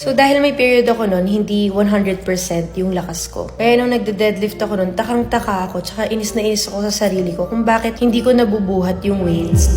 So dahil may period ako nun, hindi 100% yung lakas ko. Kaya nung nagde-deadlift ako nun, takang-taka ako, tsaka inis na inis ako sa sarili ko kung bakit hindi ko nabubuhat yung weights.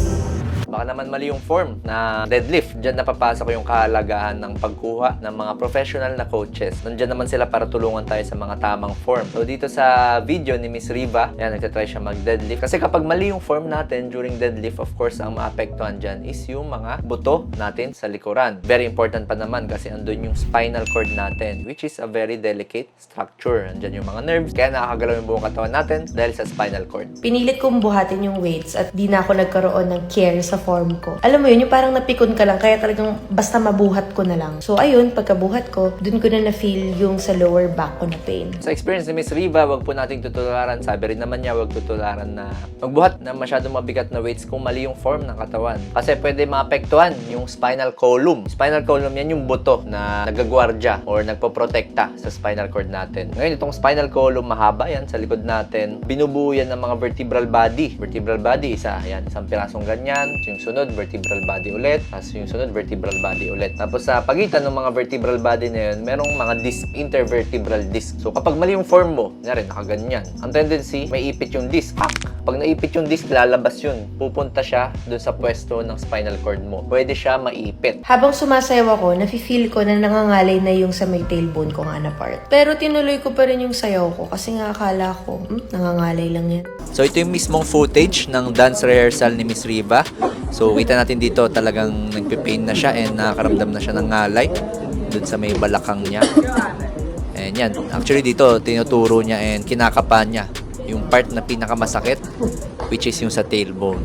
Baka naman mali yung form na deadlift. Diyan napapasok yung kahalagahan ng pagkuha ng mga professional na coaches. Nandiyan naman sila para tulungan tayo sa mga tamang form. So dito sa video ni Miss Riva, yan, nagtatry siya mag-deadlift. Kasi kapag mali yung form natin during deadlift, of course, ang maapektuhan dyan is yung mga buto natin sa likuran. Very important pa naman kasi andun yung spinal cord natin, which is a very delicate structure. Andyan yung mga nerves, kaya nakakagalaw yung buong katawan natin dahil sa spinal cord. Pinilit kong buhatin yung weights at di na ako nagkaroon ng care sa form ko. Alam mo yun, yung parang napikon ka lang, kaya talagang basta mabuhat ko na lang. So ayun, pagkabuhat ko, dun ko na na-feel yung sa lower back ko na pain. Sa experience ni Miss Riva, wag po nating tutularan. Sabi rin naman niya, wag tutularan na magbuhat na masyadong mabigat na weights kung mali yung form ng katawan. Kasi pwede maapektuhan yung spinal column. Spinal column yan yung buto na nagagwardya or nagpoprotekta sa spinal cord natin. Ngayon, itong spinal column, mahaba yan sa likod natin. Binubuo yan ng mga vertebral body. Vertebral body, isang pirasong ganyan. Yung sunod, vertebral body ulit. Tapos yung sunod, vertebral body ulit. Tapos sa pagitan ng mga vertebral body na yun, merong mga disc, intervertebral disc. So kapag mali yung form mo, rin nakaganyan. Ang tendency, may ipit yung disc. Pag naipit yung disc, lalabas yun. Pupunta siya dun sa pwesto ng spinal cord mo. Pwede siya maipit. Habang sumasayaw ako, nafe-feel ko na nangangalay na yung sa may tailbone ko nga na part. Pero tinuloy ko pa rin yung sayaw ko kasi nga akala ko, nangangalay lang yan. So ito yung mismong footage ng dance rehearsal ni Miss Riva. So kita natin dito talagang nagpipain na siya and nakakaramdam na siya ng ngalay dun sa may balakang niya. And yan, actually dito tinuturo niya and kinakapa niya yung part na pinakamasakit, which is yung sa tailbone.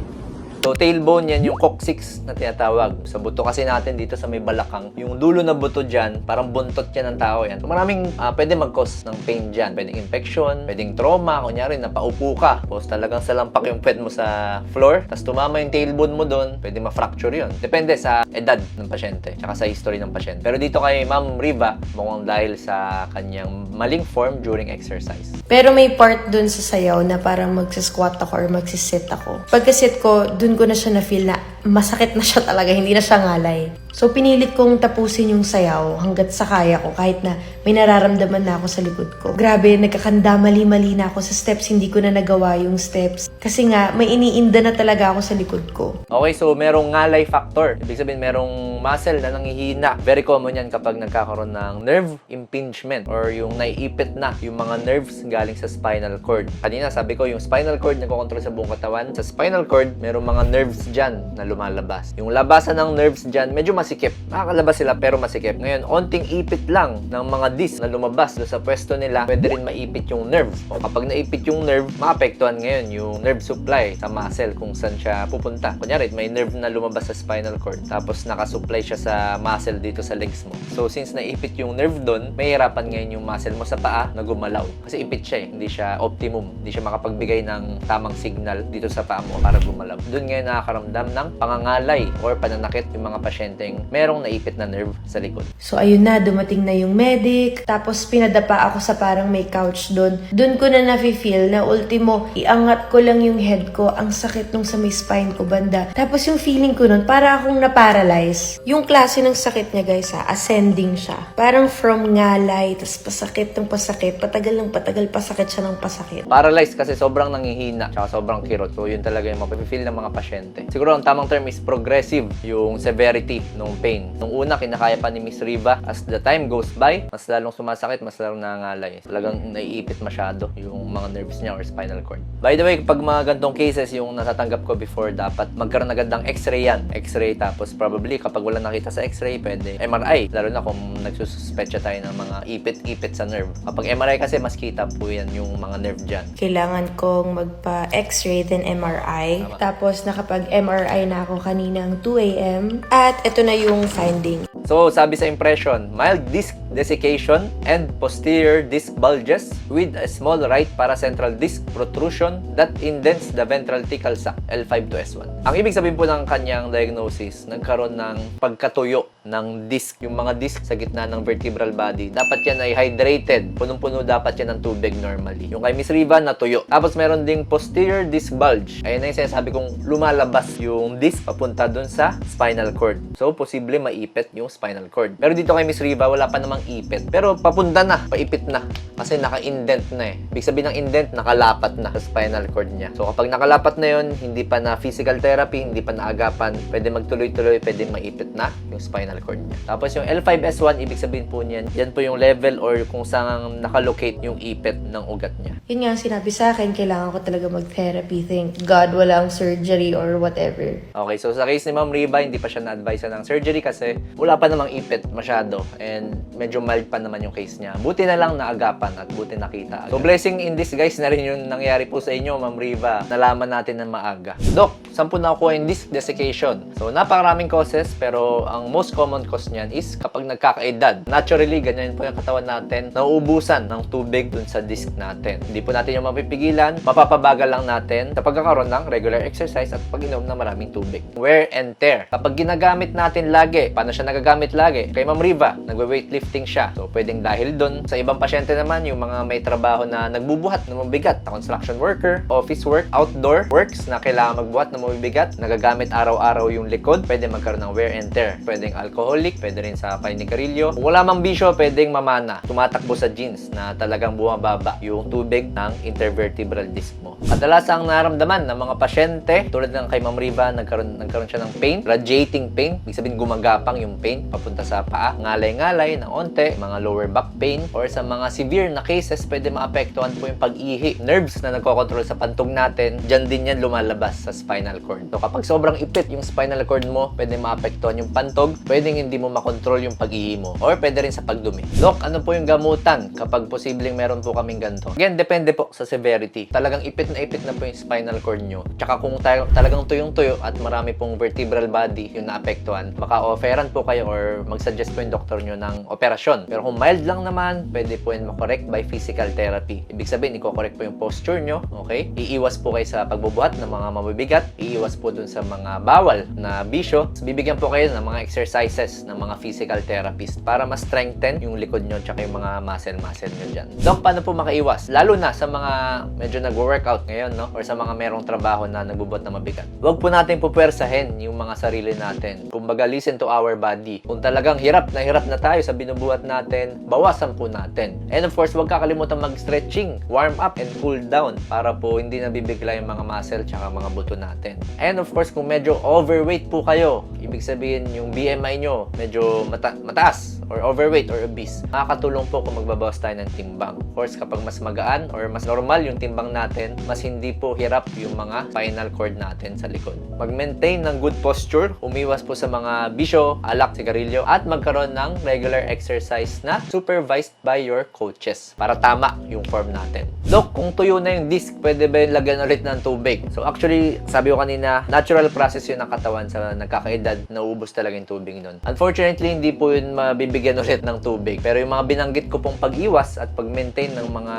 So, tailbone yan yung coccyx na tinatawag. Sa buto kasi natin dito sa may balakang, yung dulo na buto dyan, parang buntot yan ng tao yan. So, maraming pwede mag-cause ng pain dyan. Pwedeng infection, pwedeng trauma, kunyari napaupo ka. Tapos talagang salampak yung pet mo sa floor, tapos tumama yung tailbone mo doon, pwede ma-fracture yun. Depende sa edad ng pasyente, tsaka sa history ng pasyente. Pero dito kay Ma'am Riva, mukhang dahil sa kanyang maling form during exercise. Pero may part dun sa sayaw na parang magsisquat ako or magsisit ako. Pagkasit ko, dun ko na siya na-feel na masakit na siya talaga, hindi na siya ngalay. So, pinilit kong tapusin yung sayaw hanggat sa kaya ko kahit na may nararamdaman na ako sa likod ko. Grabe, nagkakanda mali-mali na ako sa steps, hindi ko na nagawa yung steps. Kasi nga, may iniinda na talaga ako sa likod ko. Okay, so merong ngalay factor. Ibig sabihin, merong muscle na nanghihina. Very common yan kapag nagkakaroon ng nerve impingement or yung naiipit na yung mga nerves galing sa spinal cord. Kanina, sabi ko, yung spinal cord nagkokontrol sa buong katawan. Sa spinal cord, merong mga nerves dyan na lumalabas. Yung labasan ng nerves dyan, medyo masikip. Makakalabas sila pero masikip. Ngayon, onting ipit lang ng mga disc na lumabas doon sa pwesto nila, pwede rin maipit yung nerve. O kapag naipit yung nerve, maapektuhan ngayon yung nerve supply sa muscle kung saan siya pupunta. Kunyari, may nerve na lumabas sa spinal cord, tapos nakasupply siya sa muscle dito sa legs mo. So, since naipit yung nerve doon, may hirapan ngayon yung muscle mo sa paa na gumalaw. Kasi ipit siya hindi siya optimum. Hindi siya makapagbigay ng tamang signal dito sa paa mo para gumalaw. Doon ngayon nakakaramdam ng pangangalay or pananakit yung mga pasyenteng merong naipit na nerve sa likod. So, ayun na, dumating na yung medic. Tapos, pinadapa ako sa parang may couch doon. Doon ko na nafe-feel na ultimo, iangat ko lang yung head ko. Ang sakit nung sa may spine ko banda. Tapos, yung feeling ko nun, para akong na-paralyze. Yung klase ng sakit niya, guys, ascending siya. Parang from ngalay, tas pasakit ng pasakit. Patagal ng patagal, pasakit siya ng pasakit. Paralyzed kasi sobrang nanghihina, tsaka sobrang kirot. So, yun talaga yung mapipil ng mga pasyente. Siguro, ang tamang term is progressive, yung severity ng pain. Nung una, kinakaya pa ni Miss Riva. As the time goes by, mas lalong sumasakit, mas lalong nangangalay. Talagang naiipit masyado yung mga nerves niya or spinal cord. By the way, pag mga gantong cases, yung natatanggap ko before, dapat magkaroon agad ng x-ray yan. X-ray, tapos probably kapag wala nakita sa x-ray, pwede MRI. Lalo na kung nagsususpetsa tayo ng mga ipit-ipit sa nerve. Kapag MRI kasi, mas kita po yan yung mga nerve dyan. Kailangan kong magpa-x-ray then MRI. Tama. Tapos nakapag-MRI na ako kaninang 2 a.m. At ito na yung finding. So, sabi sa impression, mild disc desiccation, and posterior disc bulges with a small right paracentral disc protrusion that indents the ventral thecal sac, L5 to S1. Ang ibig sabihin po ng kanyang diagnosis, nagkaroon ng pagkatuyo ng disc, yung mga disc sa gitna ng vertebral body. Dapat yan ay hydrated. Punong-puno dapat yan ng tubig normally. Yung kay Miss Riva, natuyo. Tapos meron ding posterior disc bulge. Ayun na yung sinasabi kong lumalabas yung disc papunta dun sa spinal cord. So, posible maipit yung spinal cord. Pero dito kay Miss Riva, wala pa namang ipit. Pero papunta na, paipit na. Kasi naka-indent na eh. Ibig sabihin ng indent, nakalapat na sa spinal cord niya. So, kapag nakalapat na yun, hindi pa na physical therapy, hindi pa naagapan, pwede magtuloy-tuloy, pwede maipit na yung spinal cord niya. Tapos yung L5S1, ibig sabihin po niyan, yan po yung level or kung saan nakalocate yung ipit ng ugat niya. Yun nga ang sinabi sa akin, kailangan ko talaga mag-therapy. Thank God, walang surgery or whatever. Okay, so sa case ni Ma'am Riva, hindi pa siya na-advise ng surgery kasi wala pa namang ipit masyado and medyo mild pa naman yung case niya. Buti na lang naagapan at buti nakita agad. So blessing in disguise na rin yung nangyari po sa inyo, Ma'am Riva. Nalaman natin ng maaga. Doc, saan po nakuha yung disc desiccation? So napakaraming causes pero ang most common cause niyan is kapag nagkakaedad. Naturally, ganyan po yung katawan natin, nauubusan ng tubig dun sa disc natin. Hindi po natin yung mapipigilan, mapapabagal lang natin sa pagkakaroon ng regular exercise at pag-inom ng maraming tubig. Wear and tear. Kapag ginagamit natin lagi, paano siya nagagamit lagi? Kay Ma'am Riva, nagwe-weightlifting siya. So, pwedeng dahil dun. Sa ibang pasyente naman, yung mga may trabaho na nagbubuhat ng mabigat, na construction worker, office work, outdoor works na kailangan magbuhat ng mabibigat, nagagamit araw-araw yung likod, pwede magkaroon ng wear and tear. Pwedeng alcoholic, pwede rin sa paninigarilyo. Kung wala mang bisyo, pwedeng mamana. Tumatakbo sa jeans na talagang bumababa yung tubig ng intervertebral disc mo. Kadalasang naramdaman ng mga pasyente, tulad ng kay Ma'am Riva, nagkaroon siya ng pain, radiating pain, ibig sabihin gumagapang yung pain papunta sa paa, ngalay-ngalay ng onte, mga lower back pain, or sa mga severe na cases, pwede maapektuhan po yung pag-ihi. Nerves na nagkokontrol sa pantog natin, dyan din yan lumalabas sa spinal cord. So kapag sobrang ipit yung spinal cord mo, pwede maapektuhan yung pantog, pwedeng hindi mo makontrol yung pag-ihi mo, or pwede rin sa pagdumi. Doc, ano po yung gamutan kapag posibleng meron po kaming ganito? Again, depende po sa severity. Talagang ipit na po yung spinal cord nyo. Tsaka kung talagang tuyong-tuyo at marami pong vertebral body yung naapektuhan, maka-offeran po kayo or mag-suggest po yung doktor nyo ng operasyon. Pero kung mild lang naman, pwede po yun makorek by physical therapy. Ibig sabihin, i-correct po yung posture nyo, okay? Iiwas po kayo sa pagbubuhat ng mga mabibigat, iiwas po dun sa mga bawal na bisyo. Bibigyan po kayo ng mga exercises ng mga physical therapist para mas strengthen yung likod nyo tsaka yung mga muscle nyo dyan. Doc, paano po makaiwas? Lalo na sa mga medyo nag-workout ngayon, no? Or sa mga merong trabaho na nagbubuhat na mabigat. Huwag po natin pupwersahin yung mga sarili natin. Kumbaga, listen to our body. Kung talagang hirap na tayo sa binubuhat natin, bawasan po natin. And of course, huwag kakalimutan mag-stretching, warm up, and cool down para po hindi nabibigla yung mga muscle tsaka mga buto natin. And of course, kung medyo overweight po kayo, ibig sabihin yung BMI nyo medyo mataas or overweight or obese, makakatulong po kung magbabawas tayo ng timbang. Of course, kapag mas magaan or mas normal yung timbang natin, mas hindi po hirap yung mga spinal cord natin sa likod. Mag-maintain ng good posture, umiwas po sa mga bisyo, alak, sigarilyo, at magkaroon ng regular exercise na supervised by your coaches para tama yung form natin. Doc, kung tuyo na yung disc, pwede ba yung lagyan ulit ng tubig? So actually, sabi ko kanina, natural process yun ng katawan sa nagkakaedad, nauubos talaga yung tubig nun. Unfortunately, hindi po yun mabibigyan ulit ng tubig. Pero yung mga binanggit ko pong pag-iwas at pag-maintain ng mga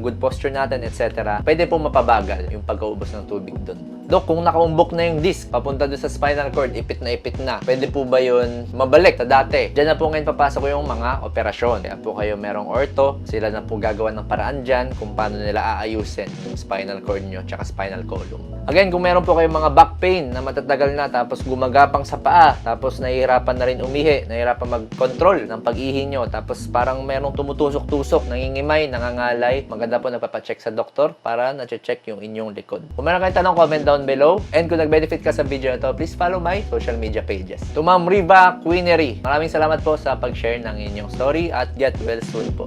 good posture natin, etc., pwede po mapabagal yung pagkaubos ng tubig dun. Dok, kung nakaumbok na yung disc, papunta doon sa spinal cord, ipit na, pwede po ba yun mabalik sa dati? Diyan na po ngayon papasok yung mga operasyon. Kaya po kayo merong ortho, sila na po gagawa ng paraan dyan kung paano nila aayusin yung spinal cord nyo tsaka spinal column. Again, kung meron po kayong mga back pain na matatagal na tapos gumagapang sa paa, tapos nahihirapan na rin umihi, nahihirapan mag-control ng pag-ihi nyo, tapos parang merong tumutusok-tusok, nangingimay, nangangalay, maganda po nagpapacheck sa doktor para na-check yung inyong likod. Kung meron kayong tanong, comment down below. And kung nag-benefit ka sa video na to, please follow my social media pages. To Ma'am Riva Queenery, maraming salamat po sa pag-share ng inyong story at get well soon po.